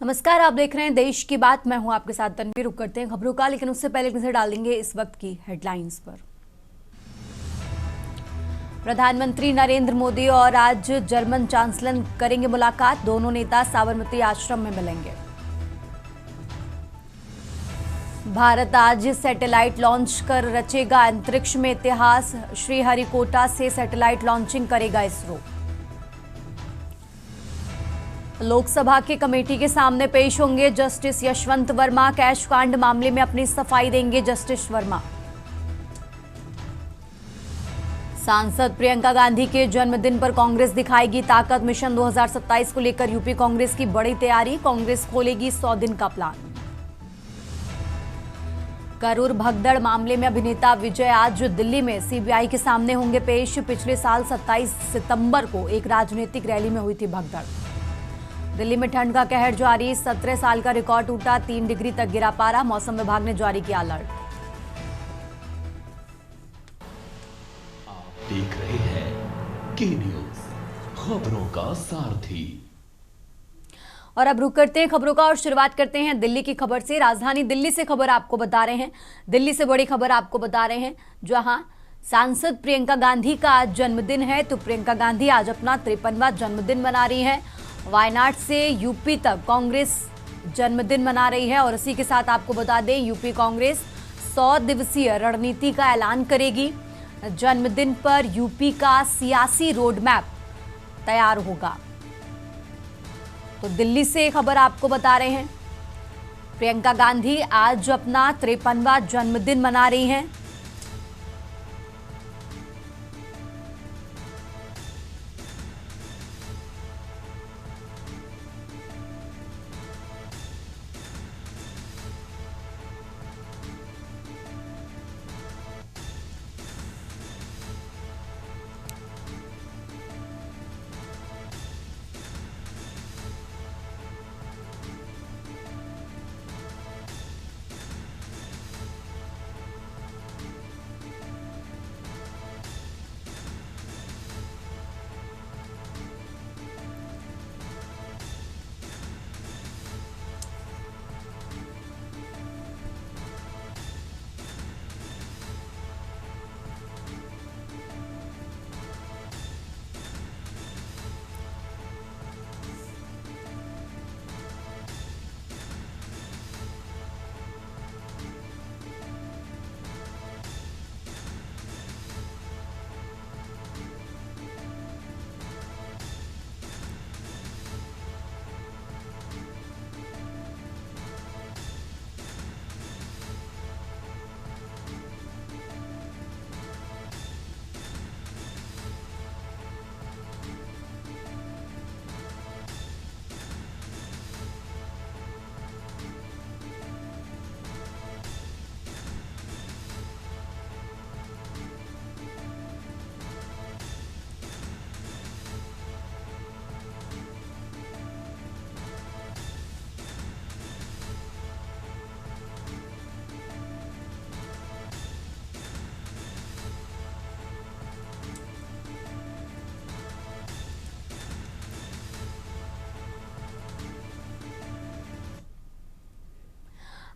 नमस्कार, आप देख रहे हैं देश की बात। मैं हूं आपके साथ तनवीर। रुक करते हैं खबरों का, लेकिन उससे पहले एक नजर डालेंगे इस वक्त की हेडलाइंस पर। प्रधानमंत्री नरेंद्र मोदी और आज जर्मन चांसलर करेंगे मुलाकात। दोनों नेता साबरमती आश्रम में मिलेंगे। भारत आज सैटेलाइट लॉन्च कर रचेगा अंतरिक्ष में इतिहास। श्रीहरिकोटा से सैटेलाइट लॉन्चिंग करेगा इसरो। लोकसभा की कमेटी के सामने पेश होंगे जस्टिस यशवंत वर्मा। कैश कांड मामले में अपनी सफाई देंगे जस्टिस वर्मा। सांसद प्रियंका गांधी के जन्मदिन पर कांग्रेस दिखाएगी ताकत। मिशन 2027 को लेकर यूपी कांग्रेस की बड़ी तैयारी। कांग्रेस खोलेगी 100 दिन का प्लान। करूर भगदड़ मामले में अभिनेता विजय आज दिल्ली में सीबीआई के सामने होंगे पेश। पिछले साल 27 सितंबर को एक राजनीतिक रैली में हुई थी भगदड़। दिल्ली में ठंड का कहर जारी। 17 साल का रिकॉर्ड टूटा। 3 डिग्री तक गिरा पारा। मौसम विभाग ने जारी किया अलर्ट। आप देख रहे हैं के न्यूज, खबरों का सारथी। और अब रुक करते हैं खबरों का और शुरुआत करते हैं दिल्ली की खबर से। राजधानी दिल्ली से खबर आपको बता रहे हैं। दिल्ली से बड़ी खबर आपको बता रहे हैं, जहां सांसद प्रियंका गांधी का आज जन्मदिन है। तो प्रियंका गांधी आज अपना 53वां जन्मदिन मना रही है। वायनाड से यूपी तक कांग्रेस जन्मदिन मना रही है। और इसी के साथ आपको बता दें, यूपी कांग्रेस 100 दिवसीय रणनीति का ऐलान करेगी। जन्मदिन पर यूपी का सियासी रोड मैप तैयार होगा। तो दिल्ली से खबर आपको बता रहे हैं, प्रियंका गांधी आज अपना 53वां जन्मदिन मना रही हैं।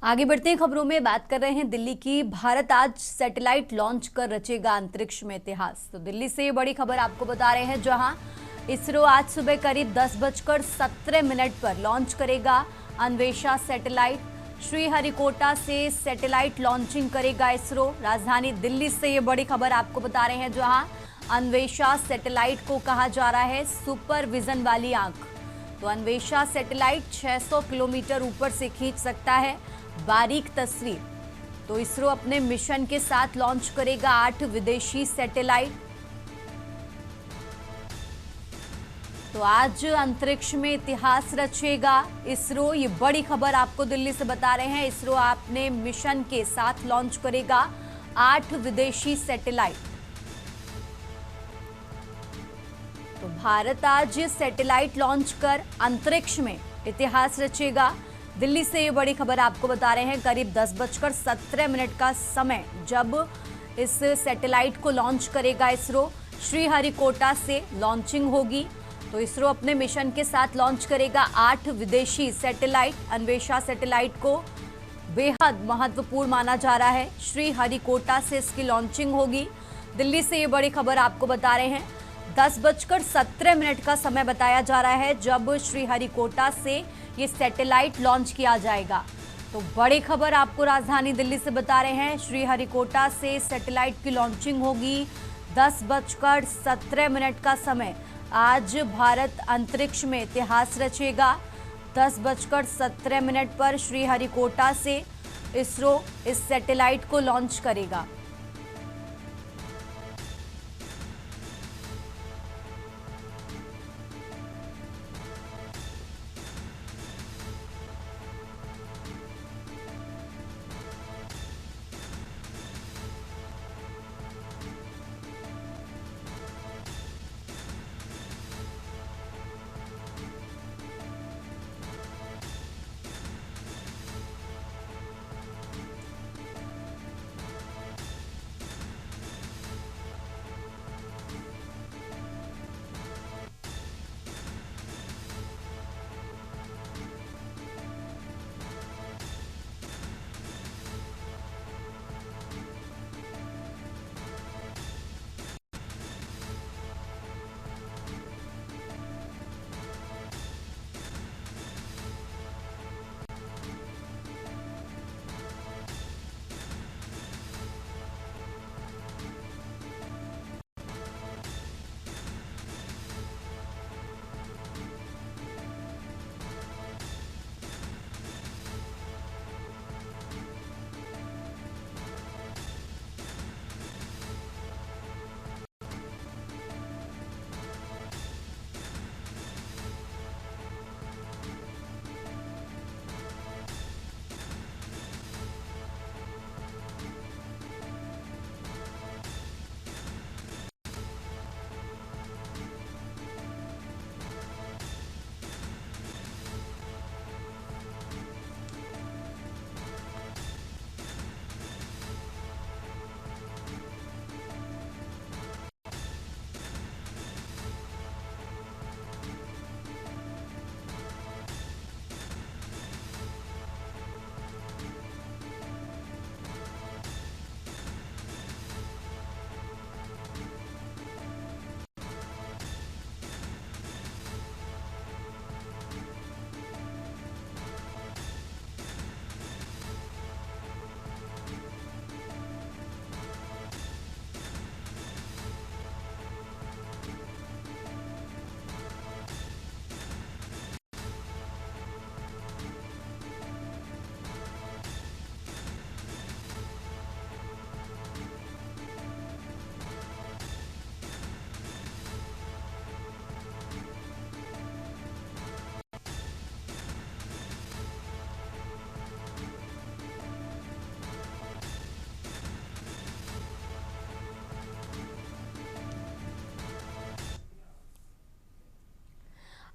आगे बढ़ते हैं खबरों में, बात कर रहे हैं दिल्ली की। भारत आज सैटेलाइट लॉन्च कर रचेगा अंतरिक्ष में इतिहास। तो दिल्ली से ये बड़ी खबर आपको बता रहे हैं, जहां इसरो आज सुबह करीब 10:17 पर लॉन्च करेगा अन्वेषा सैटेलाइट। श्रीहरिकोटा से सैटेलाइट लॉन्चिंग करेगा इसरो। राजधानी दिल्ली से ये बड़ी खबर आपको बता रहे हैं, जहां अन्वेषा सैटेलाइट को कहा जा रहा है सुपर विजन वाली आंख। तो अन्वेषा सैटेलाइट 600 किलोमीटर ऊपर से खींच सकता है बारीक तस्वीर। तो इसरो अपने मिशन के साथ लॉन्च करेगा 8 विदेशी सैटेलाइट। तो आज अंतरिक्ष में इतिहास रचेगा इसरो। ये बड़ी खबर आपको दिल्ली से बता रहे हैं। इसरो अपने मिशन के साथ लॉन्च करेगा 8 विदेशी सैटेलाइट। तो भारत आज सैटेलाइट लॉन्च कर अंतरिक्ष में इतिहास रचेगा। दिल्ली से ये बड़ी खबर आपको बता रहे हैं। करीब 10:17 का समय जब इस सैटेलाइट को लॉन्च करेगा इसरो। श्रीहरिकोटा से लॉन्चिंग होगी। तो इसरो अपने मिशन के साथ लॉन्च करेगा 8 विदेशी सैटेलाइट। अन्वेषा सैटेलाइट को बेहद महत्वपूर्ण माना जा रहा है। श्रीहरिकोटा से इसकी लॉन्चिंग होगी। दिल्ली से ये बड़ी खबर आपको बता रहे हैं। 10:17 का समय बताया जा रहा है जब श्रीहरिकोटा से ये सैटेलाइट लॉन्च किया जाएगा। तो बड़ी खबर आपको राजधानी दिल्ली से बता रहे हैं। श्रीहरिकोटा से सैटेलाइट की लॉन्चिंग होगी। 10:17 का समय। आज भारत अंतरिक्ष में इतिहास रचेगा। 10:17 पर श्रीहरिकोटा से इसरो इस सैटेलाइट को लॉन्च करेगा।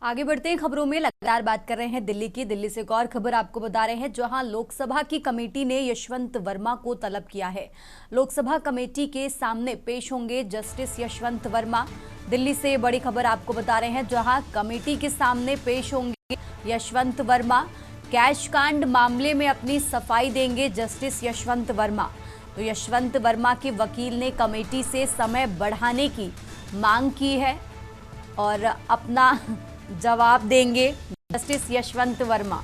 आगे बढ़ते हैं खबरों में। लगातार बात कर रहे हैं दिल्ली की। दिल्ली से एक और खबर आपको बता रहे हैं जहां लोकसभा की कमेटी ने यशवंत वर्मा को तलब किया है। लोकसभा कमेटी के सामने पेश होंगे जस्टिस यशवंत वर्मा। दिल्ली से बड़ी खबर आपको बता रहे हैं जहां कमेटी के सामने पेश होंगे यशवंत वर्मा। कैश कांड मामले में अपनी सफाई देंगे जस्टिस यशवंत वर्मा। तो यशवंत वर्मा के वकील ने कमेटी से समय बढ़ाने की मांग की है और अपना जवाब देंगे जस्टिस यशवंत वर्मा।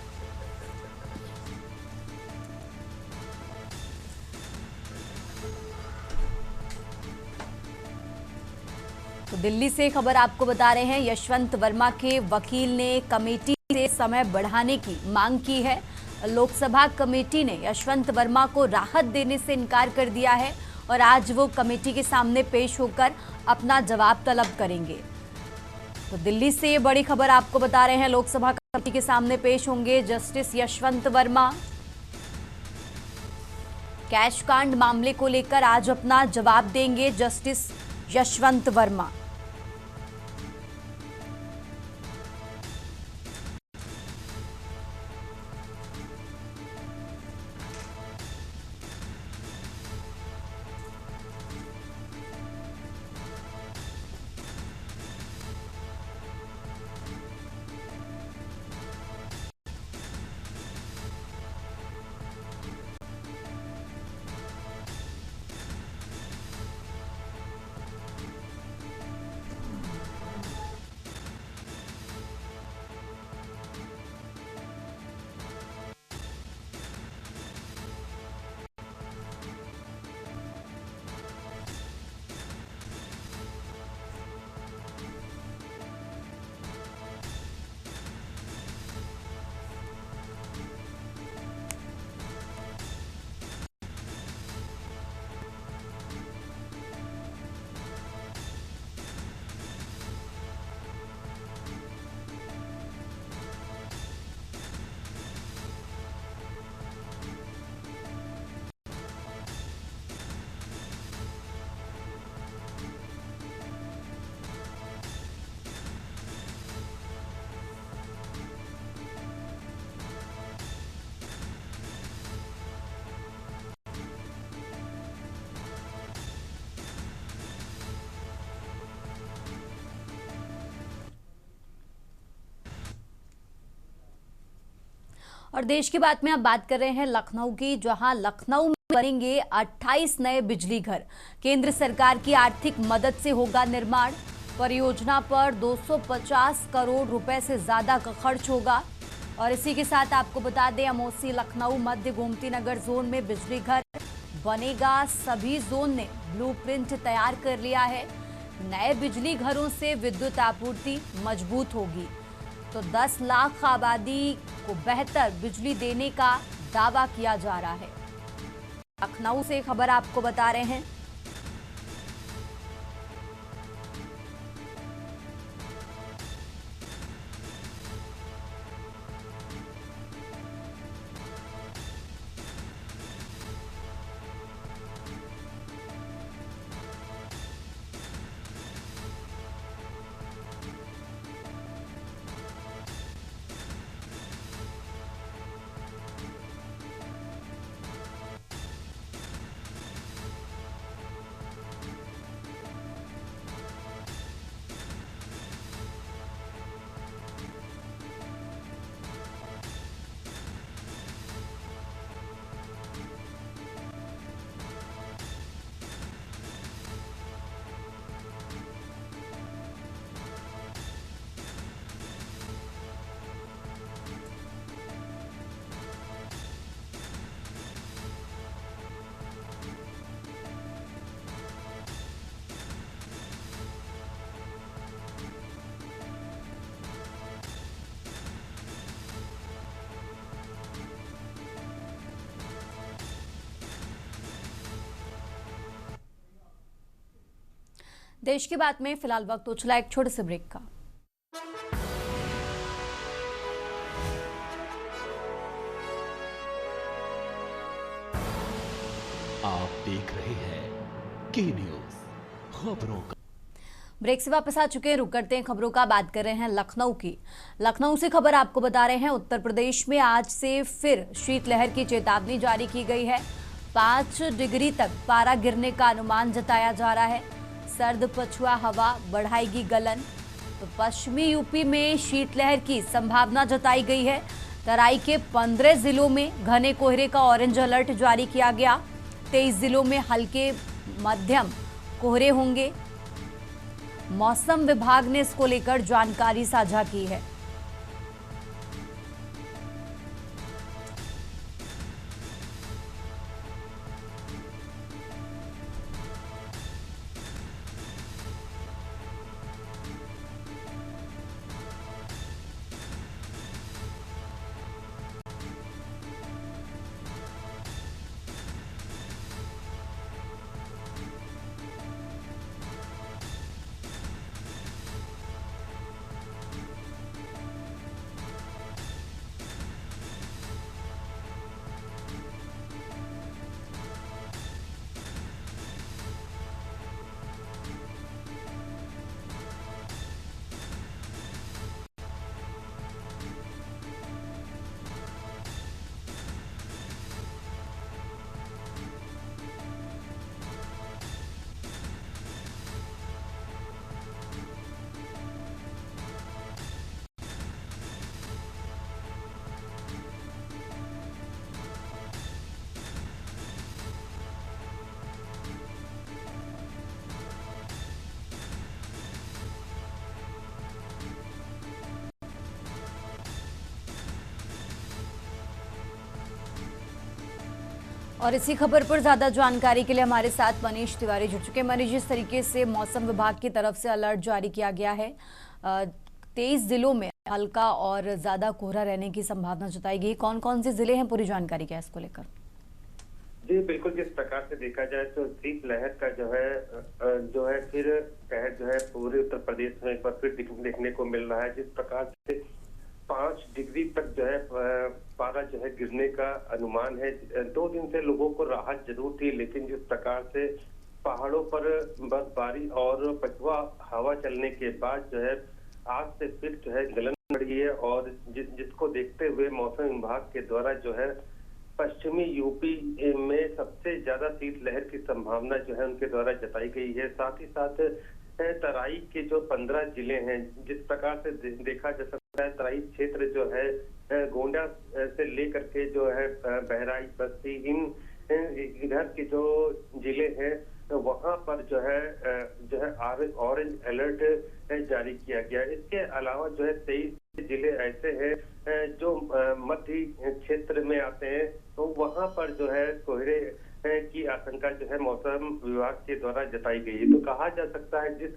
तो दिल्ली से खबर आपको बता रहे हैं यशवंत वर्मा के वकील ने कमेटी से समय बढ़ाने की मांग की है। लोकसभा कमेटी ने यशवंत वर्मा को राहत देने से इनकार कर दिया है और आज वो कमेटी के सामने पेश होकर अपना जवाब तलब करेंगे। तो दिल्ली से ये बड़ी खबर आपको बता रहे हैं। लोकसभा कमेटी के सामने पेश होंगे जस्टिस यशवंत वर्मा। कैश कांड मामले को लेकर आज अपना जवाब देंगे जस्टिस यशवंत वर्मा। और देश की बात में अब बात कर रहे हैं लखनऊ की, जहां लखनऊ में बनेंगे 28 नए बिजली घर। केंद्र सरकार की आर्थिक मदद से होगा निर्माण। परियोजना पर 250 करोड़ रुपए से ज्यादा का खर्च होगा। और इसी के साथ आपको बता दें, अमौसी लखनऊ मध्य गोमती नगर जोन में बिजली घर बनेगा। सभी जोन ने ब्लूप्रिंट तैयार कर लिया है। नए बिजली घरों से विद्युत आपूर्ति मजबूत होगी, तो 10 लाख आबादी को बेहतर बिजली देने का दावा किया जा रहा है। लखनऊ से खबर आपको बता रहे हैं। देश की बात में फिलहाल वक्त हो चला एक छोटे से ब्रेक का। आप देख रहे हैं के न्यूज खबरों का। ब्रेक से वापस आ चुके हैं, रुक करते हैं खबरों का। बात कर रहे हैं लखनऊ की। लखनऊ से खबर आपको बता रहे हैं, उत्तर प्रदेश में आज से फिर शीतलहर की चेतावनी जारी की गई है। 5 डिग्री तक पारा गिरने का अनुमान जताया जा रहा है। सर्द पछुआ हवा बढ़ाएगी गलन। तो पश्चिमी यूपी में शीतलहर की संभावना जताई गई है। तराई के 15 जिलों में घने कोहरे का ऑरेंज अलर्ट जारी किया गया। 23 जिलों में हल्के मध्यम कोहरे होंगे। मौसम विभाग ने इसको लेकर जानकारी साझा की है। और इसी खबर पर ज्यादा जानकारी के लिए हमारे साथ मनीष तिवारी जुड़ चुके हैं। मनीष, जिस तरीके से मौसम विभाग की तरफ से अलर्ट जारी किया गया है, 23 जिलों में हल्का और ज्यादा कोहरा रहने की संभावना जताई गई। कौन कौन से जिले हैं, पूरी जानकारी क्या है इसको लेकर? जी बिल्कुल, जिस प्रकार से देखा जाए तो शीतलहर का जो है फिर कहर जो है पूरे उत्तर प्रदेश में एक बार फिर देखने को मिल रहा है। जिस प्रकार से 5 डिग्री तक जो है पारा जो है गिरने का अनुमान है। 2 दिन से लोगों को राहत जरूर थी, लेकिन जिस प्रकार से पहाड़ों पर बर्फबारी और पछुआ हवा चलने के बाद जो है आज से फिर जो है गलन बढ़ी है। और जिसको देखते हुए मौसम विभाग के द्वारा जो है पश्चिमी यूपी में सबसे ज्यादा शीतलहर की संभावना जो है उनके द्वारा जताई गई है। साथ ही साथ तराई के जो 15 जिले हैं, जिस प्रकार से देखा जा सकता तराई क्षेत्र जो है गोंडा से लेकर के जो है बहराइच, बस्ती, इन इधर के जो जिले हैं वहां पर जो है ऑरेंज अलर्ट जारी किया गया। इसके अलावा जो है 23 जिले ऐसे हैं जो मध्य क्षेत्र में आते हैं, तो वहां पर जो है कोहरे की आशंका जो है मौसम विभाग के द्वारा जताई गई है। तो कहा जा सकता है जिस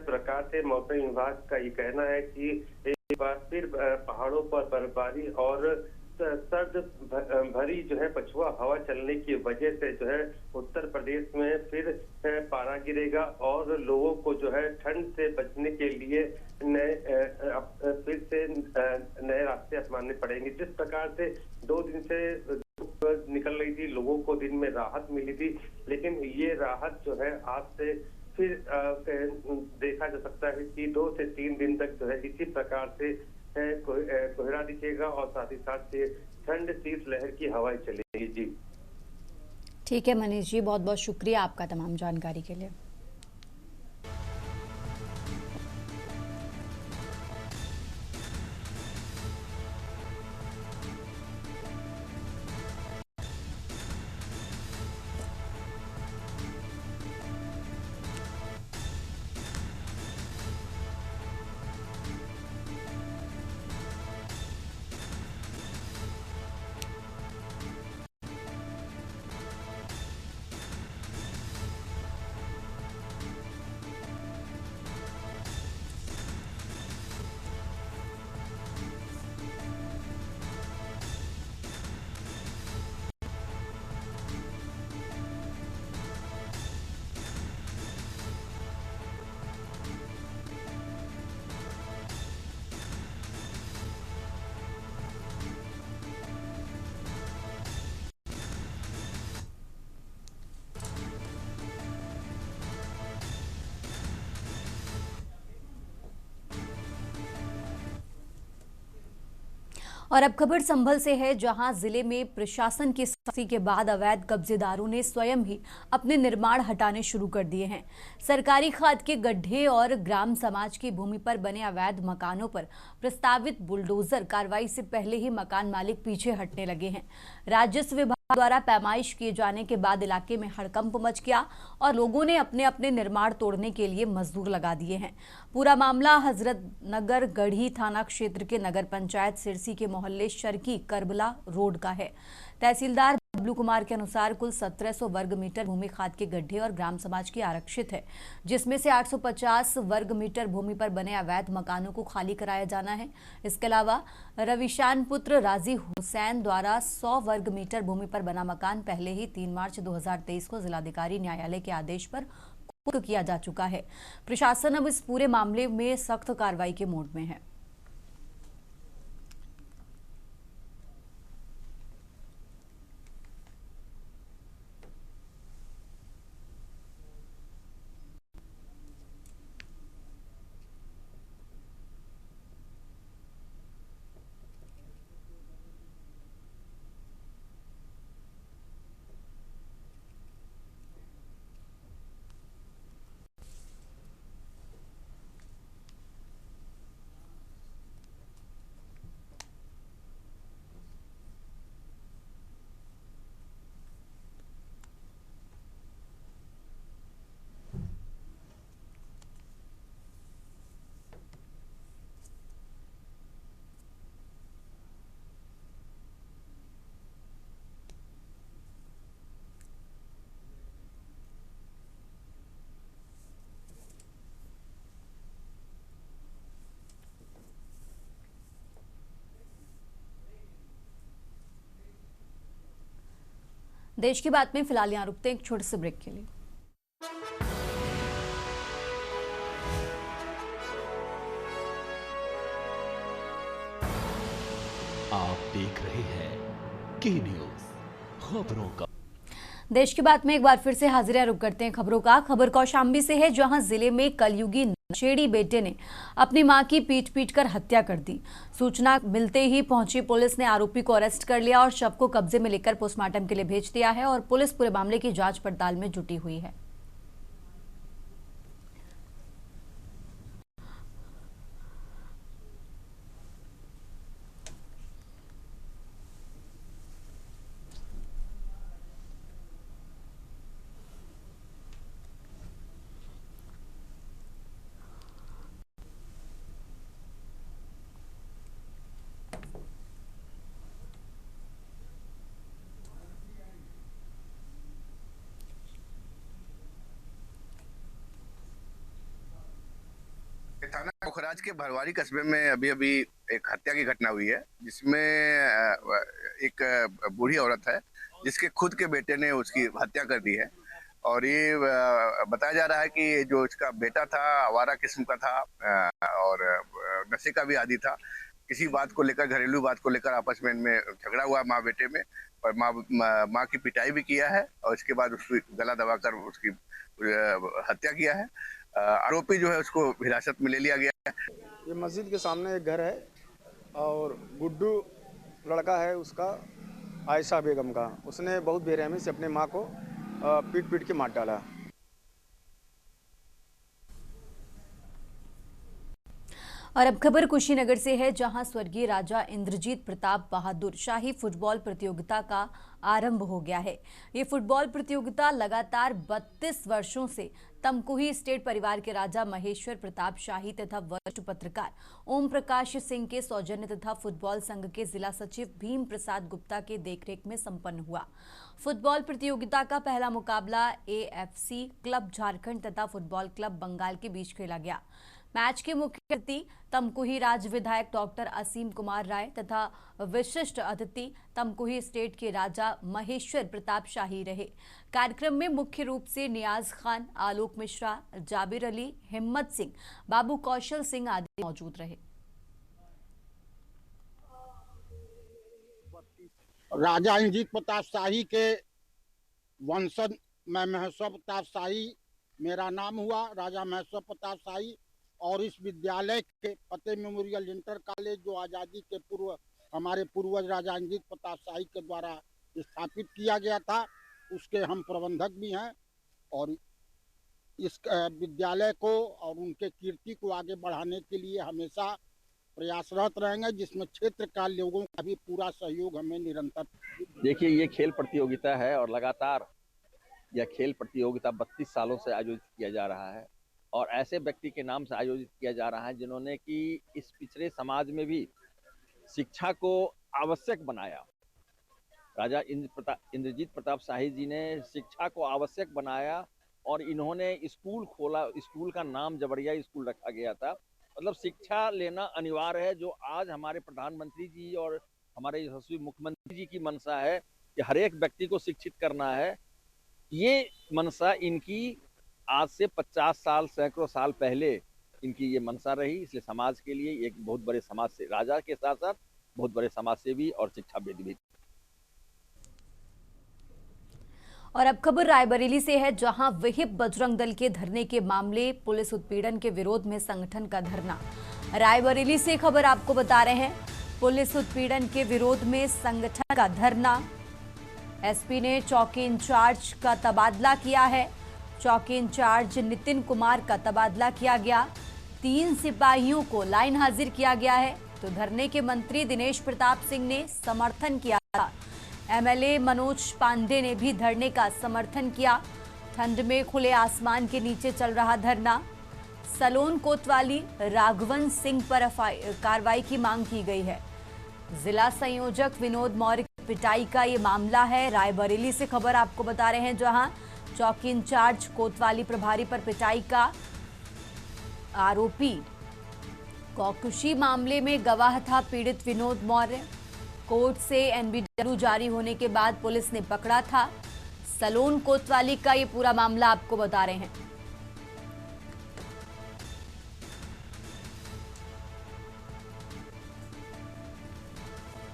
प्रकार से मौसम विभाग का ये कहना है कि एक बार फिर पहाड़ों पर बर्फबारी और सर्द भरी जो है पछुआ हवा चलने की वजह से जो है उत्तर प्रदेश में फिर पारा गिरेगा और लोगों को जो है ठंड से बचने के लिए फिर से नए रास्ते अपनाने पड़ेंगे। जिस प्रकार से 2 दिन से निकल रही थी, लोगों को दिन में राहत मिली थी, लेकिन ये राहत जो है आज से फिर देखा जा सकता है कि 2 से 3 दिन तक जो है इसी प्रकार से कोहरा दिखेगा और साथ ही साथ से ठंड शीतलहर की हवाएं चलेगी। जी ठीक है मनीष जी, बहुत बहुत शुक्रिया आपका तमाम जानकारी के लिए। और अब खबर संभल से है, जहां जिले में प्रशासन की सख्ती के बाद अवैध कब्जेदारों ने स्वयं ही अपने निर्माण हटाने शुरू कर दिए हैं। सरकारी खाद के गड्ढे और ग्राम समाज की भूमि पर बने अवैध मकानों पर प्रस्तावित बुलडोजर कार्रवाई से पहले ही मकान मालिक पीछे हटने लगे हैं। राजस्व विभाग द्वारा पैमाइश किए जाने के बाद इलाके में हड़कंप मच गया और लोगों ने अपने अपने निर्माण तोड़ने के लिए मजदूर लगा दिए हैं। पूरा मामला हजरत नगर गढ़ी थाना क्षेत्र के नगर पंचायत सिरसी के मोहल्ले शर्की करबला रोड का है। तहसीलदार बबलू कुमार के अनुसार कुल 1700 वर्ग मीटर भूमि खाद के गड्ढे और ग्राम समाज की आरक्षित है, जिसमें से 850 वर्ग मीटर भूमि पर बने अवैध मकानों को खाली कराया जाना है। इसके अलावा रविशान पुत्र राजी हुसैन द्वारा 100 वर्ग मीटर भूमि पर बना मकान पहले ही 3 मार्च 2023 को जिलाधिकारी न्यायालय के आदेश पर कुर्क किया जा चुका है। प्रशासन अब इस पूरे मामले में सख्त कार्रवाई के मोड में है। देश की बात में फिलहाल यहाँ रुकते हैं एक छोटे से ब्रेक के लिए। आप देख रहे हैं के न्यूज खबरों का। देश की बात में एक बार फिर से हाजिर रुक करते हैं खबरों का। खबर कौशाम्बी से है, जहां जिले में कलयुगी नशेड़ी बेटे ने अपनी मां की पीट कर हत्या कर दी। सूचना मिलते ही पहुंची पुलिस ने आरोपी को अरेस्ट कर लिया और शव को कब्जे में लेकर पोस्टमार्टम के लिए भेज दिया है और पुलिस पूरे मामले की जांच पड़ताल में जुटी हुई है। पोखराज के भरवारी कस्बे में अभी अभी एक हत्या की घटना हुई है, जिसमें एक बूढ़ी औरत है जिसके खुद के बेटे ने उसकी हत्या कर दी है। और ये बताया जा रहा है कि जो इसका बेटा था आवारा किस्म का था और नशे का भी आदी था। किसी बात को लेकर, घरेलू बात को लेकर आपस में इनमें झगड़ा हुआ माँ बेटे में, और माँ की पिटाई भी किया है और इसके बाद उसकी गला दबाकर उसकी हत्या किया है। आरोपी जो है उसको हिरासत में ले लिया गया है। ये मस्जिद के सामने एक घर है और गुड्डू लड़का है उसका, आयशा बेगम का। उसने बहुत बेरहमी से अपने माँ को पीट पीट के मार डाला। और अब खबर कुशीनगर से है, जहां स्वर्गीय राजा इंद्रजीत प्रताप बहादुर शाही फुटबॉल प्रतियोगिता का आरंभ हो गया है। ये फुटबॉल प्रतियोगिता लगातार 32 वर्षों से तमकुही स्टेट परिवार के राजा महेश्वर प्रताप शाही तथा वरिष्ठ पत्रकार ओम प्रकाश सिंह के सौजन्य तथा फुटबॉल संघ के जिला सचिव भीम प्रसाद गुप्ता के देखरेख में संपन्न हुआ। फुटबॉल प्रतियोगिता का पहला मुकाबला AFC क्लब झारखंड तथा फुटबॉल क्लब बंगाल के बीच खेला गया। मैच के मुख्य अतिथि तमकुही राज्य विधायक डॉक्टर असीम कुमार राय तथा विशिष्ट अतिथि तमकुही स्टेट के राजा महेश्वर प्रताप शाही रहे। कार्यक्रम में मुख्य रूप से नियाज खान, आलोक मिश्रा, जाबिर अली, हिम्मत सिंह, बाबू कौशल सिंह आदि मौजूद रहे। राजा इंद्रजीत प्रताप शाही के वंशज मैं महेश्वर प्रताप शाही मेरा नाम हुआ, राजा महेश्वर प्रताप शाही। और इस विद्यालय के फतेह मेमोरियल इंटर कॉलेज जो आज़ादी के पूर्व हमारे पूर्वज राजा इंद्रजीत प्रताप शाही के द्वारा स्थापित किया गया था, उसके हम प्रबंधक भी हैं। और इस विद्यालय को और उनके कीर्ति को आगे बढ़ाने के लिए हमेशा प्रयासरत रहेंगे, जिसमें क्षेत्र का लोगों का भी पूरा सहयोग हमें निरंतर। देखिए, ये खेल प्रतियोगिता है और लगातार यह खेल प्रतियोगिता 32 सालों से आयोजित किया जा रहा है और ऐसे व्यक्ति के नाम से आयोजित किया जा रहा है जिन्होंने कि इस पिछड़े समाज में भी शिक्षा को आवश्यक बनाया। राजा इंद्रजीत प्रताप शाही जी ने शिक्षा को आवश्यक बनाया और इन्होंने स्कूल खोला। स्कूल का नाम जबरिया स्कूल रखा गया था। मतलब शिक्षा लेना अनिवार्य है, जो आज हमारे प्रधानमंत्री जी और हमारे यशस्वी मुख्यमंत्री जी की मंशा है कि हर एक व्यक्ति को शिक्षित करना है। ये मंशा इनकी आज से 50 साल, सैकड़ों साल पहले इनकी ये मंशा रही। इसलिए समाज के लिए एक बहुत बड़े समाज से राजा के साथ साथ बहुत बड़े समाज सेवी और शिक्षाविद भी। और अब खबर रायबरेली से है, जहां विहिप बजरंग दल के धरने के मामले, पुलिस उत्पीड़न के विरोध में संगठन का धरना। रायबरेली से खबर आपको बता रहे हैं, पुलिस उत्पीड़न के विरोध में संगठन का धरना। एसपी ने चौकी इंचार्ज का तबादला किया है। चौकी इंचार्ज नितिन कुमार का तबादला किया गया। 3 सिपाहियों को लाइन हाजिर किया गया है। तो धरने के मंत्री दिनेश प्रताप सिंह ने समर्थन किया था। एमएलए मनोज पांडे ने भी धरने का समर्थन किया। ठंड में खुले आसमान के नीचे चल रहा धरना। सलोन कोतवाली राघवन सिंह पर कार्रवाई की मांग की गई है। जिला संयोजक विनोद मौर्य की पिटाई का ये मामला है। रायबरेली से खबर आपको बता रहे हैं, जहां चौकी इंचार्ज कोतवाली प्रभारी पर पिटाई का आरोपी कौकुशी मामले में गवाह था पीड़ित विनोद मौर्य। कोर्ट से NBW जारी होने के बाद पुलिस ने पकड़ा था। सलोन कोतवाली का ये पूरा मामला आपको बता रहे हैं।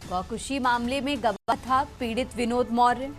कौकुशी मामले में गवाह था पीड़ित विनोद मौर्य।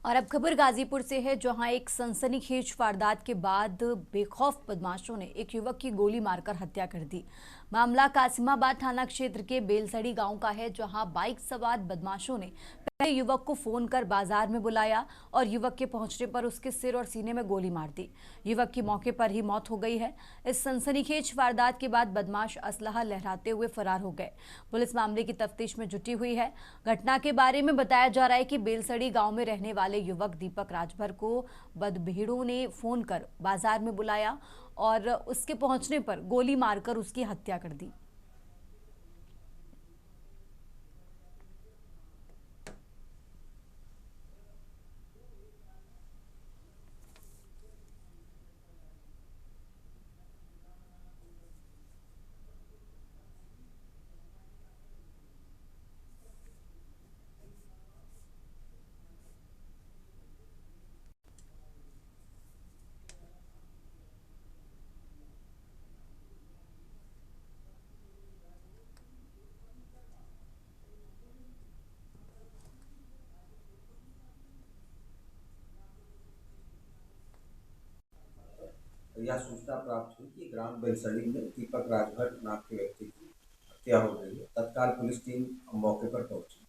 और अब खबर गाजीपुर से है, जहां एक सनसनीखेज वारदात के बाद बेखौफ बदमाशों ने एक युवक की गोली मारकर हत्या कर दी। मामला कासिमाबाद थाना क्षेत्र के बेलसड़ी गांव का है, जहां बाइक सवार बदमाशों ने पहले युवक को फोन कर बाजार में बुलाया और युवक के पहुंचने पर उसके सिर और सीने में गोली मार दी। युवक की मौके पर ही मौत हो गई है। इस सनसनीखेज वारदात के बाद बदमाश असलहा लहराते हुए फरार हो गए। पुलिस मामले की तफ्तीश में जुटी हुई है। घटना के बारे में बताया जा रहा है कि बेलसड़ी गांव में रहने वाले युवक दीपक राजभर को बदभीड़ों ने फोन कर बाजार में बुलाया और उसके पहुंचने पर गोली मारकर उसकी हत्या कर दी। यह सूचना प्राप्त हुई कि ग्राम बेलसड़ी में दीपक राजभर नाम के व्यक्ति की हत्या हो गई है। तत्काल पुलिस टीम मौके पर पहुंची।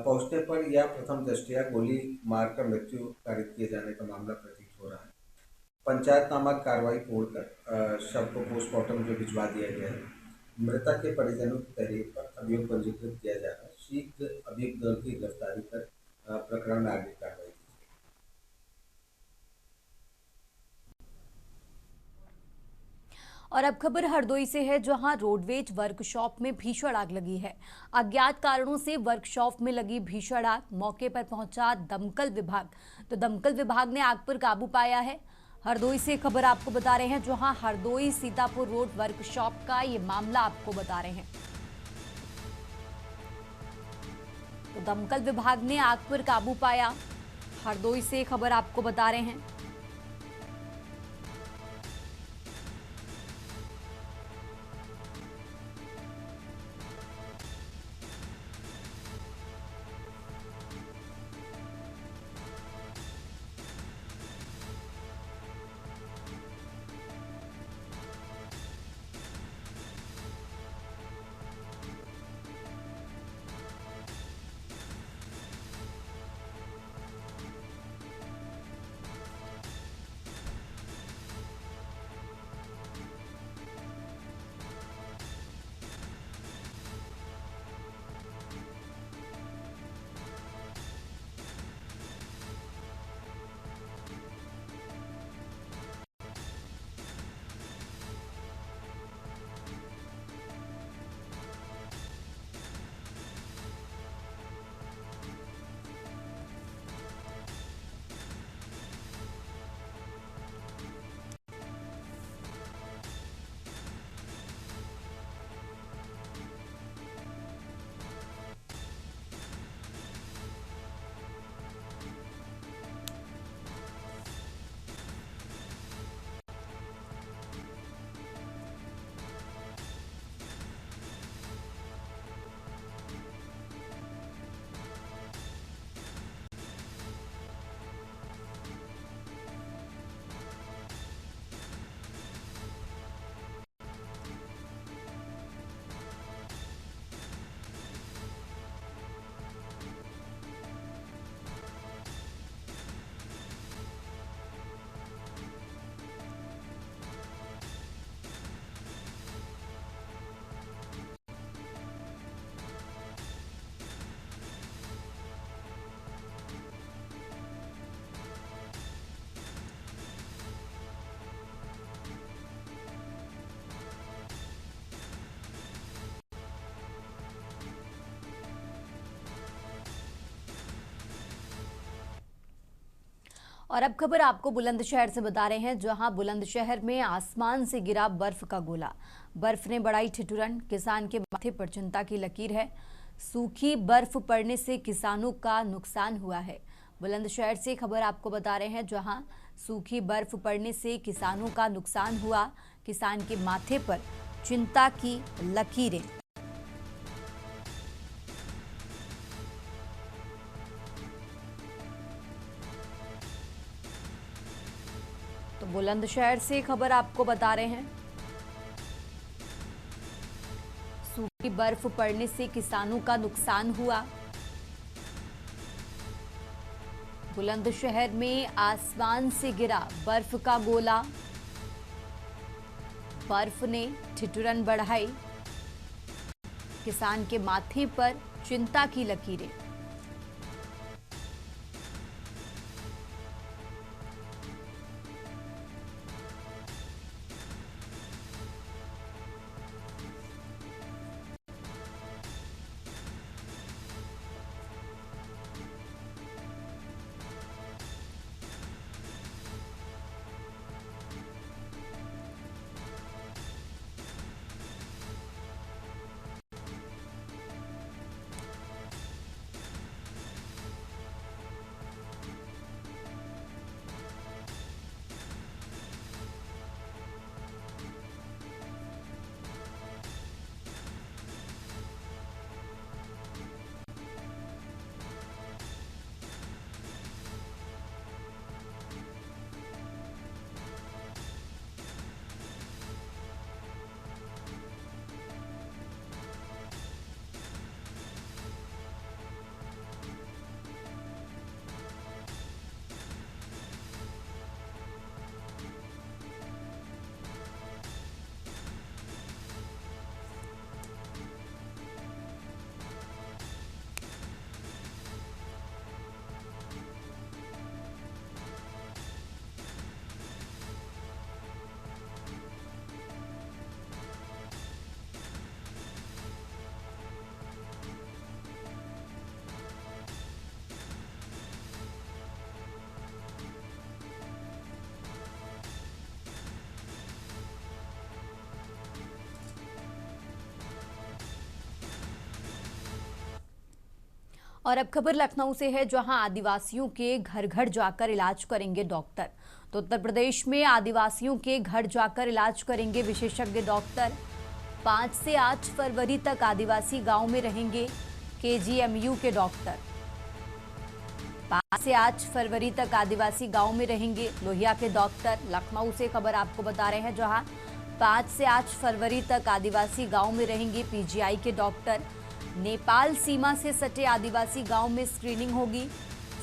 पहुंचने पर यह प्रथम दृष्टया गोली मारकर मृत्यु कारित किए जाने का मामला प्रतीत हो रहा है। पंचायतनामा कार्रवाई छोड़कर शव को पोस्टमार्टम में भिजवा दिया गया है। मृतक के परिजनों की तहरीर पर अभियोग पंजीकृत किया जा रहा है। शीघ्र अभियुक्त की गिरफ्तारी कर प्रकरण में आगे कार्रवाई। और अब खबर हरदोई से है, जहां रोडवेज वर्कशॉप में भीषण आग लगी है। अज्ञात कारणों से वर्कशॉप में लगी भीषण आग, मौके पर पहुंचा दमकल विभाग, तो दमकल विभाग ने आग पर काबू पाया है। हरदोई से खबर आपको बता रहे हैं, जहां हरदोई सीतापुर रोड वर्कशॉप का ये मामला आपको बता रहे हैं। तो दमकल विभाग ने आग पर काबू पाया। हरदोई से खबर आपको बता रहे हैं। और अब खबर आपको बुलंदशहर से बता रहे हैं, जहां बुलंदशहर में आसमान से गिरा बर्फ का गोला। बर्फ ने बढ़ाई ठिठुरन, किसान के माथे पर चिंता की लकीर है। सूखी बर्फ पड़ने से किसानों का नुकसान हुआ है। बुलंदशहर से खबर आपको बता रहे हैं, जहां सूखी बर्फ पड़ने से किसानों का नुकसान हुआ। किसान के माथे पर चिंता की लकीरें। तो बुलंदशहर से खबर आपको बता रहे हैं, सूखी बर्फ पड़ने से किसानों का नुकसान हुआ। बुलंदशहर में आसमान से गिरा बर्फ का गोला, बर्फ ने ठिठुरन बढ़ाई, किसान के माथे पर चिंता की लकीरें। और अब खबर लखनऊ से है, जहां आदिवासियों के घर घर जाकर इलाज करेंगे डॉक्टर। तो उत्तर प्रदेश में आदिवासियों के घर जाकर इलाज करेंगे विशेषज्ञ डॉक्टर। 5 से 8 फरवरी तक आदिवासी गांव में रहेंगे केजीएमयू के डॉक्टर। 5 से 8 फरवरी तक आदिवासी गांव में रहेंगे लोहिया के डॉक्टर। लखनऊ से खबर आपको बता रहे हैं, जहां 5 से 8 फरवरी तक आदिवासी गांव में रहेंगे पीजीआई के डॉक्टर। नेपाल सीमा से सटे आदिवासी गांव में स्क्रीनिंग होगी।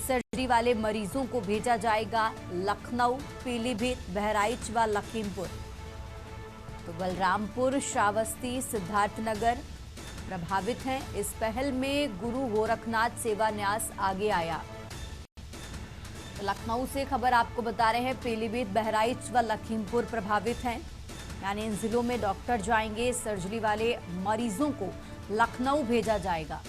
सर्जरी वाले मरीजों को भेजा जाएगा लखनऊ, पीलीभीत, बहराइच व लखीमपुर। तो बलरामपुर, श्रावस्ती, सिद्धार्थनगर प्रभावित हैं। इस पहल में गुरु गोरखनाथ सेवा न्यास आगे आया। तो लखनऊ से खबर आपको बता रहे हैं, पीलीभीत, बहराइच व लखीमपुर प्रभावित हैं, यानी इन जिलों में डॉक्टर जाएंगे। सर्जरी वाले मरीजों को लखनऊ भेजा जाएगा।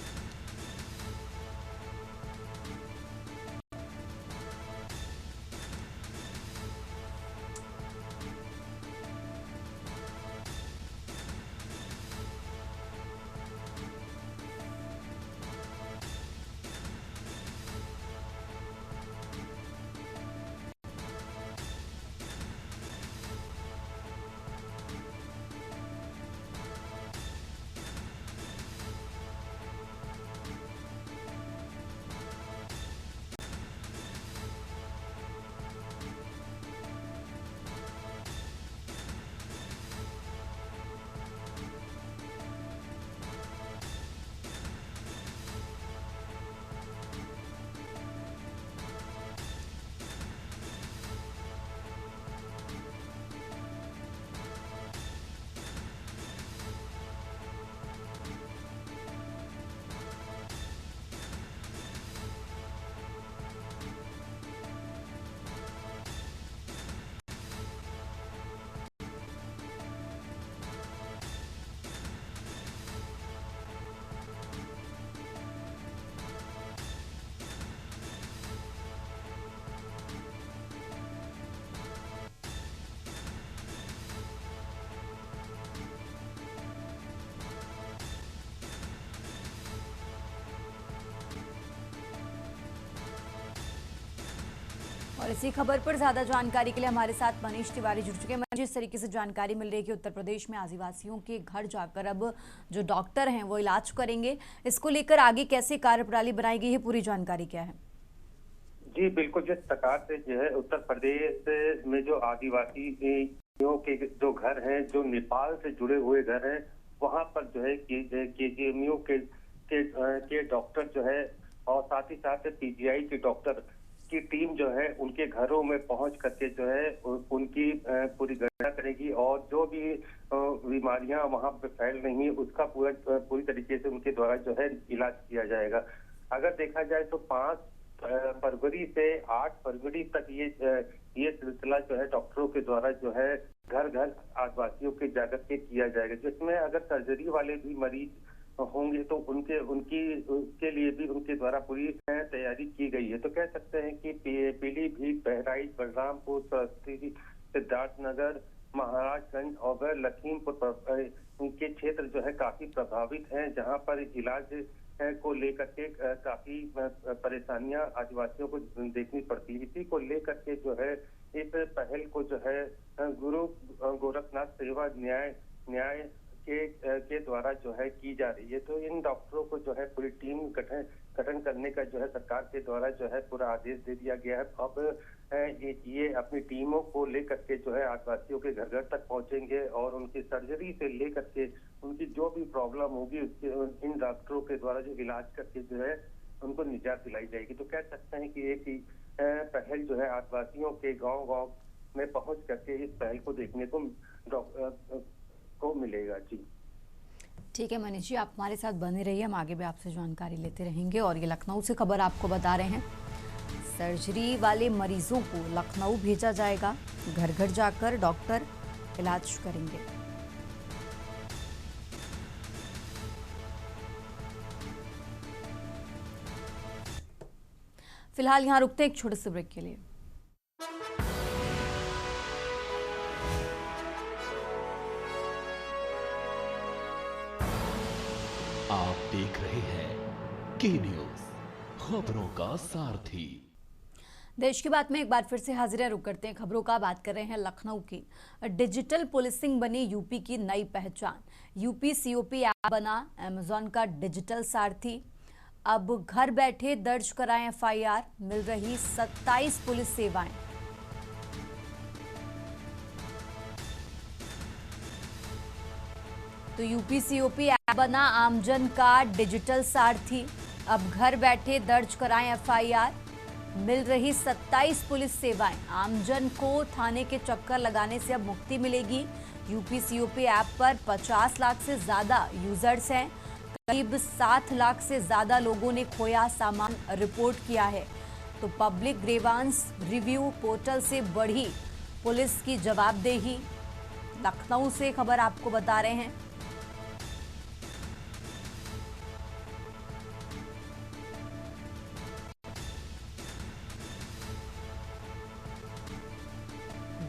और इसी खबर पर ज्यादा जानकारी के लिए हमारे साथ मनीष तिवारी जुड़ चुके हैं। मनीष, जिस तरीके से जानकारी मिल रही है कि उत्तर प्रदेश में आदिवासियों के घर जाकर अब जो डॉक्टर हैं वो इलाज करेंगे, इसको लेकर आगे कैसे कार्यप्रणाली बनाई गई है, पूरी जानकारी क्या है? जी बिल्कुल, जिस प्रकार से जो है उत्तर प्रदेश में जो आदिवासी के जो घर हैं, जो नेपाल से जुड़े हुए घर हैं, वहां पर जो है केजीएमयू के डॉक्टर जो है और साथ ही साथ पीजीआई के डॉक्टर की टीम जो है उनके घरों में पहुंच करके जो है उनकी पूरी गणना करेगी और जो भी बीमारियां वहां पे फैल रही हैं उसका पूरी तरीके से उनके द्वारा जो है इलाज किया जाएगा। अगर देखा जाए तो 5 फरवरी से 8 फरवरी तक ये सिलसिला जो है डॉक्टरों के द्वारा जो है घर घर आदिवासियों के जाकर के किया जाएगा, जिसमें अगर सर्जरी वाले भी मरीज होंगे तो उनके लिए भी उनके द्वारा पूरी तैयारी की गई है। तो कह सकते हैं कि पीलीभीत, बहराइच, बलरामपुर, सरस्वती, सिद्धार्थनगर, महाराजगंज और लखीमपुर के क्षेत्र जो है काफी प्रभावित हैं, जहां पर इलाज को लेकर के काफी परेशानियां आदिवासियों को देखनी पड़ती है। इसी को लेकर के जो है इस पहल को जो है गुरु गोरखनाथ सेवा न्याय के द्वारा जो है की जा रही है। तो इन डॉक्टरों को जो है पूरी टीम गठन करने का जो है सरकार के द्वारा जो है पूरा आदेश दे दिया गया है। अब ये अपनी टीमों को लेकर के जो है आदिवासियों के घर घर तक पहुंचेंगे और उनकी सर्जरी से लेकर के उनकी जो भी प्रॉब्लम होगी उसके इन डॉक्टरों के द्वारा जो इलाज करके जो है उनको निजात दिलाई जाएगी। तो कह सकते हैं कि एक ही पहल जो है आदिवासियों के गाँव में पहुंच करके इस पहल को देखने को मिलेगा। जी ठीक है मनीष जी, आप हमारे साथ बने रहिए, हम आगे भी आपसे जानकारी लेते रहेंगे। और ये लखनऊ से खबर आपको बता रहे हैं, सर्जरी वाले मरीजों को लखनऊ भेजा जाएगा, घर घर जाकर डॉक्टर इलाज करेंगे। फिलहाल यहाँ रुकते हैं एक छोटे से ब्रेक के लिए। आप देख रहे हैं के न्यूज, खबरों का सारथी। देश की बात में एक बार फिर से हाजिर है, रुक करते हैं खबरों का। बात कर रहे हैं लखनऊ की। डिजिटल पुलिसिंग बनी यूपी की नई पहचान। यूपी सीओपी ऐप बना अमेजॉन का डिजिटल सारथी। अब घर बैठे दर्ज कराएं एफआईआर, मिल रही 27 पुलिस सेवाएं। तो यूपी सीओपी ऐप बना आमजन का डिजिटल सारथी। अब घर बैठे दर्ज कराएं एफआईआर, मिल रही 27 पुलिस सेवाएं। आमजन को थाने के चक्कर लगाने से अब मुक्ति मिलेगी। यूपी सीओपी ऐप पर 50 लाख से ज्यादा यूजर्स हैं। करीब 7 लाख से ज्यादा लोगों ने खोया सामान रिपोर्ट किया है। तो पब्लिक ग्रीवांस रिव्यू पोर्टल से बढ़ी पुलिस की जवाबदेही। लखनऊ से खबर आपको बता रहे हैं।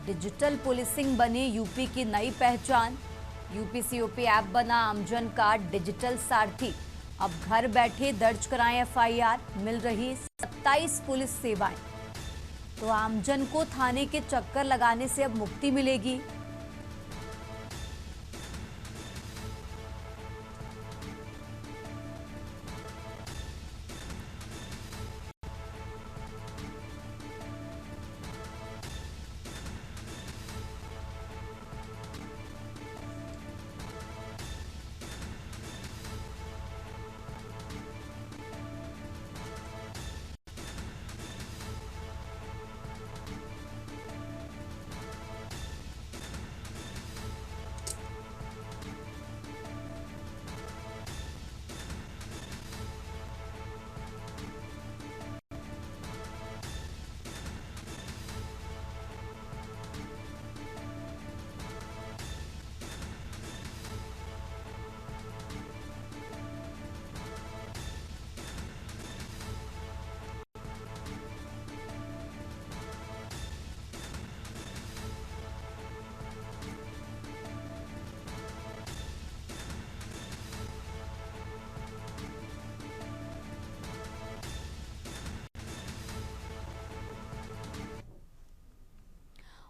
डिजिटल पुलिसिंग बनी यूपी की नई पहचान। यूपी सीओपी ऐप बना आमजन का डिजिटल सारथी। अब घर बैठे दर्ज कराएं एफआईआर, मिल रही 27 पुलिस सेवाएं। तो आमजन को थाने के चक्कर लगाने से अब मुक्ति मिलेगी।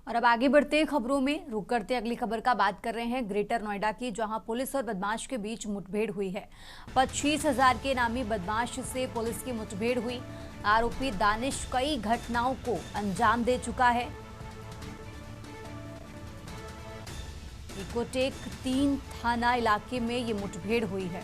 और अब आगे बढ़ते हैं खबरों में, रुक करते हैं अगली खबर का। बात कर रहे हैं ग्रेटर नोएडा की, जहां पुलिस और बदमाश के बीच मुठभेड़ हुई है। 25,000 के नामी बदमाश से पुलिस की मुठभेड़ हुई। आरोपी दानिश कई घटनाओं को अंजाम दे चुका है। इकोटेक 3 थाना इलाके में ये मुठभेड़ हुई है।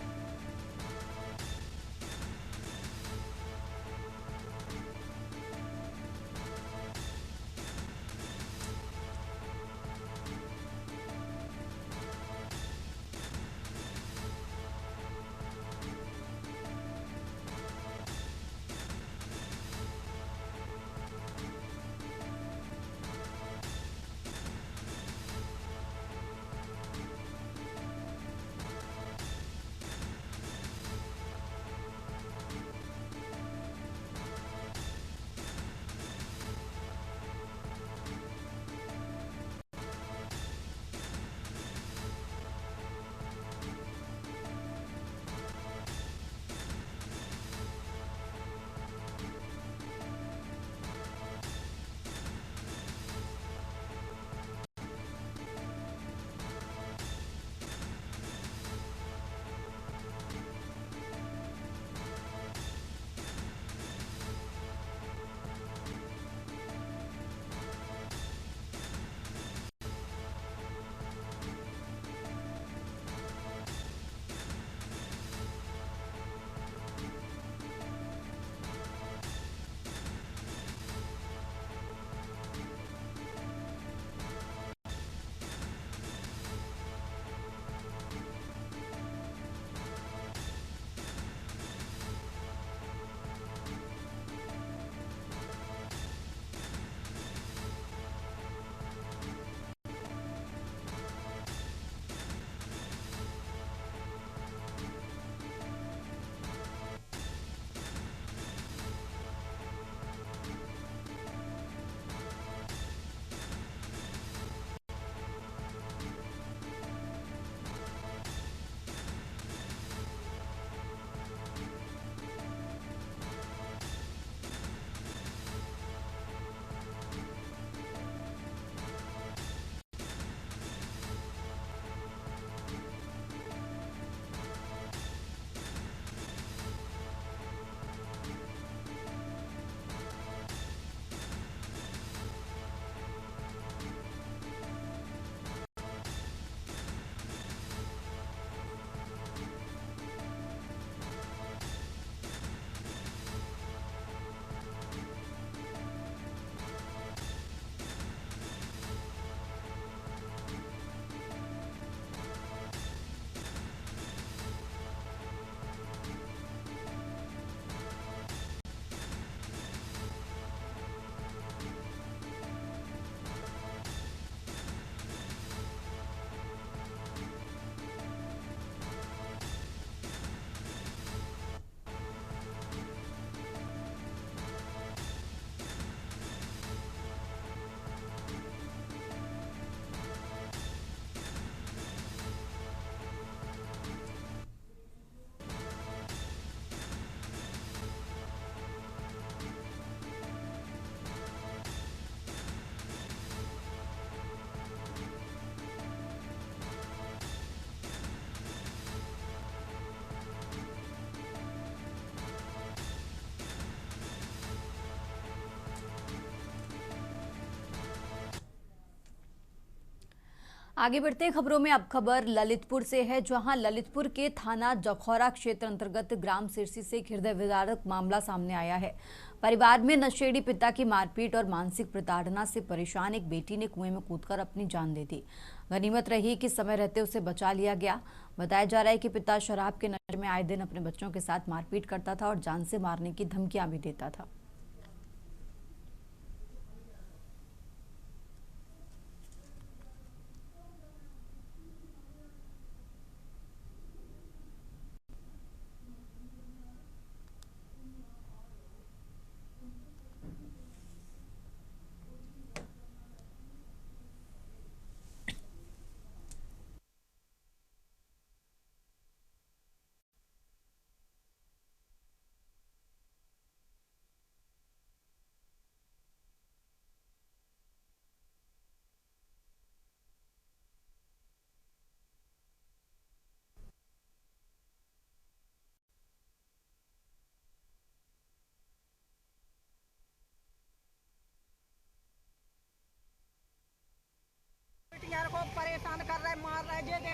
आगे बढ़ते हैं खबरों में। अब खबर ललितपुर से है, जहां ललितपुर के थाना जखौरा क्षेत्र अंतर्गत ग्राम सिरसी से एक हृदय विदारक मामला सामने आया है। परिवार में नशेड़ी पिता की मारपीट और मानसिक प्रताड़ना से परेशान एक बेटी ने कुएं में कूदकर अपनी जान दे दी। गनीमत रही कि समय रहते उसे बचा लिया गया। बताया जा रहा है कि पिता शराब के नशे में आए दिन अपने बच्चों के साथ मारपीट करता था और जान से मारने की धमकियां भी देता था।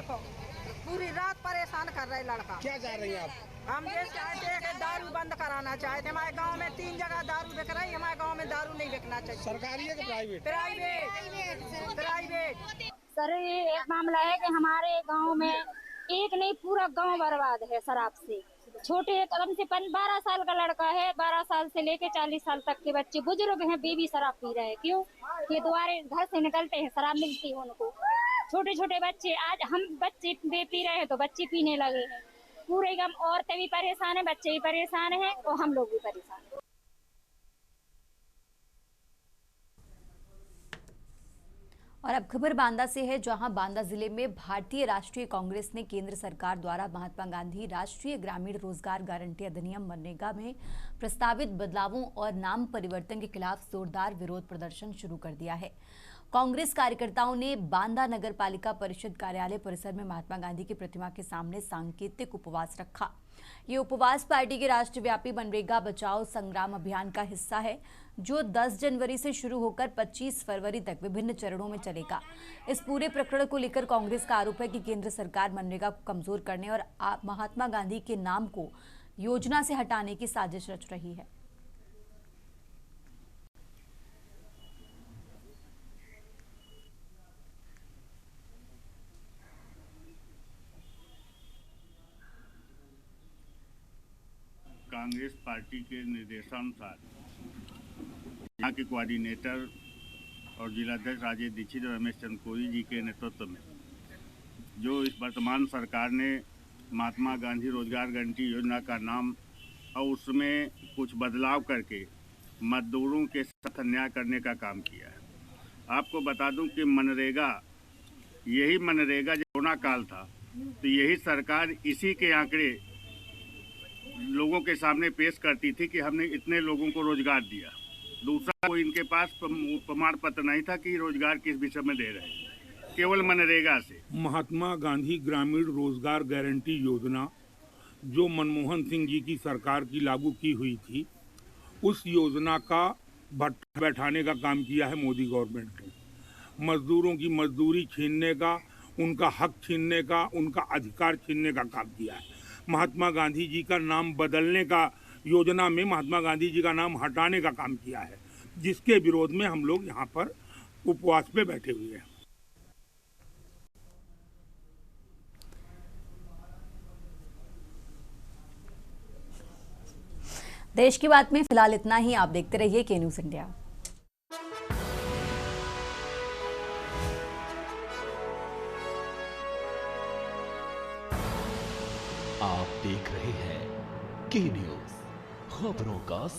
देखो पूरी रात परेशान कर रहे लड़का। क्या चाह रही हैं आप? हम ये चाहते हैं कि दारू बंद कराना चाहते। हमारे गांव में 3 जगह दारू बिक रही है, हमारे गांव में दारू नहीं बिकना चाहिए। सरकारी है कि प्राइवेट? प्राइवेट। सर ये एक मामला है कि हमारे गांव में एक नहीं पूरा गांव बर्बाद है शराब से। छोटे कदम से 12 साल का लड़का है, 12 साल से लेके 40 साल तक के बच्चे बुजुर्ग हैं, बेबी शराब पी रहे हैं। क्यों? ये द्वारे घर से निकलते हैं, शराब मिलती है उनको। छोटे छोटे बच्चे, आज हम बच्चे पी रहे हैं तो बच्चे पीने लगे हैं। पूरे गम औरतें भी परेशान है, बच्चे भी परेशान हैं और हम लोग भी परेशान हैं। और अब खबर बांदा से है, जहां बांदा जिले में भारतीय राष्ट्रीय कांग्रेस ने केंद्र सरकार द्वारा महात्मा गांधी राष्ट्रीय ग्रामीण रोजगार गारंटी अधिनियम मनरेगा में प्रस्तावित बदलावों और नाम परिवर्तन के खिलाफ जोरदार विरोध प्रदर्शन शुरू कर दिया है। कांग्रेस कार्यकर्ताओं ने बांदा नगर पालिका परिषद कार्यालय परिसर में महात्मा गांधी की प्रतिमा के सामने सांकेतिक उपवास रखा। ये उपवास पार्टी के राष्ट्रव्यापी मनरेगा बचाओ संग्राम अभियान का हिस्सा है, जो 10 जनवरी से शुरू होकर 25 फरवरी तक विभिन्न चरणों में चलेगा। इस पूरे प्रकरण को लेकर कांग्रेस का आरोप है कि केंद्र सरकार मनरेगा को कमजोर करने और महात्मा गांधी के नाम को योजना से हटाने की साजिश रच रही है। कांग्रेस पार्टी के निर्देशानुसार यहाँ के कोऑर्डिनेटर और जिलाध्यक्ष राजेश दीक्षित और रमेश चंद्र कोरी जी के नेतृत्व में जो इस वर्तमान सरकार ने महात्मा गांधी रोजगार गारंटी योजना का नाम और उसमें कुछ बदलाव करके मजदूरों के साथ अन्याय करने का काम किया है। आपको बता दूं कि यही मनरेगा जो कोरोना काल था, तो यही सरकार इसी के आंकड़े लोगों के सामने पेश करती थी कि हमने इतने लोगों को रोजगार दिया। दूसरा कोई इनके पास प्रमाण पत्र नहीं था कि रोजगार किस विषय में दे रहे हैं, केवल मनरेगा से। महात्मा गांधी ग्रामीण रोजगार गारंटी योजना जो मनमोहन सिंह जी की सरकार की लागू की हुई थी, उस योजना का बैठाने का काम किया है मोदी गवर्नमेंट ने। मजदूरों की मजदूरी छीनने का, उनका हक छीनने का, उनका अधिकार छीनने का काम किया है। महात्मा गांधी जी का नाम बदलने का योजना में महात्मा गांधी जी का नाम हटाने का काम किया है, जिसके विरोध में हम लोग यहाँ पर उपवास पे बैठे हुए हैं। देश की बात में फिलहाल इतना ही। आप देखते रहिए के न्यूज़ इंडिया। आप देख रहे हैं के न्यूज़, खबरों का